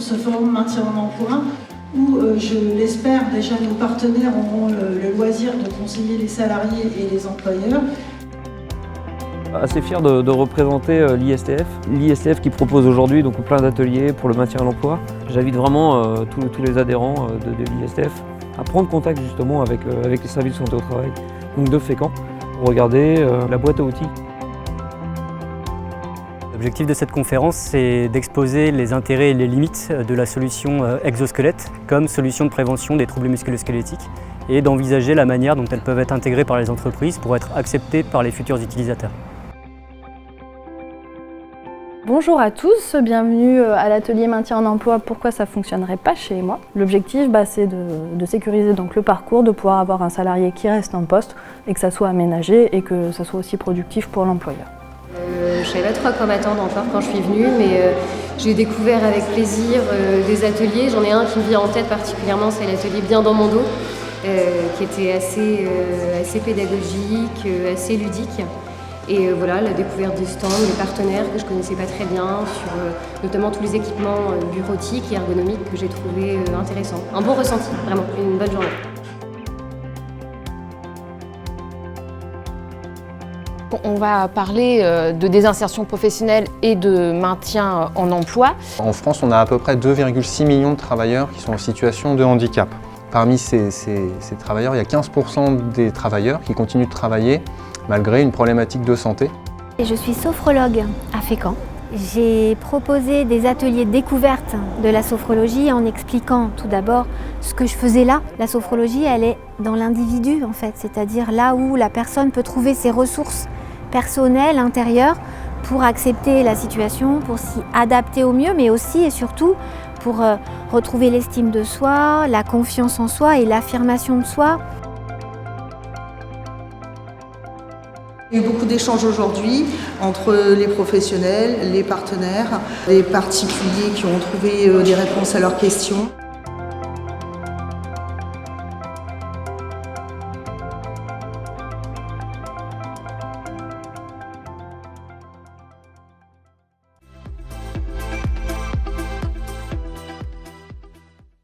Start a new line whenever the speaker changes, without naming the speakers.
ce forum maintien en emploi où, je l'espère, déjà nos partenaires auront le loisir de conseiller les salariés et les employeurs.
Assez fier de représenter l'ISTF qui propose aujourd'hui donc plein d'ateliers pour le maintien à l'emploi. J'invite vraiment tous les adhérents de l'ISTF à prendre contact justement avec les services de santé au travail donc de Fécamp pour regarder la boîte à outils.
L'objectif de cette conférence, c'est d'exposer les intérêts et les limites de la solution exosquelette comme solution de prévention des troubles musculo-squelettiques et d'envisager la manière dont elles peuvent être intégrées par les entreprises pour être acceptées par les futurs utilisateurs.
Bonjour à tous, bienvenue à l'atelier maintien en emploi. Pourquoi ça ne fonctionnerait pas chez moi? L'objectif, c'est de sécuriser donc le parcours, de pouvoir avoir un salarié qui reste en poste et que ça soit aménagé et que ça soit aussi productif pour l'employeur.
Je ne savais pas trop à quoi m'attendre encore quand je suis venue, mais j'ai découvert avec plaisir des ateliers. J'en ai un qui me vient en tête particulièrement, c'est l'atelier Bien dans mon dos, qui était assez pédagogique, assez ludique. Et voilà, la découverte du stand, les partenaires que je ne connaissais pas très bien, sur notamment tous les équipements bureautiques et ergonomiques que j'ai trouvé intéressants. Un bon ressenti, vraiment, une bonne journée.
On va parler de désinsertion professionnelle et de maintien en emploi.
En France, on a à peu près 2,6 millions de travailleurs qui sont en situation de handicap. Parmi ces travailleurs, il y a 15% des travailleurs qui continuent de travailler malgré une problématique de santé.
Je suis sophrologue à Fécamp. J'ai proposé des ateliers de découverte de la sophrologie en expliquant tout d'abord ce que je faisais là. La sophrologie, elle est dans l'individu en fait, c'est-à-dire là où la personne peut trouver ses ressources personnelles, intérieures, pour accepter la situation, pour s'y adapter au mieux, mais aussi et surtout pour retrouver l'estime de soi, la confiance en soi et l'affirmation de soi.
Il y a eu beaucoup d'échanges aujourd'hui entre les professionnels, les partenaires, les particuliers qui ont trouvé des réponses à leurs questions.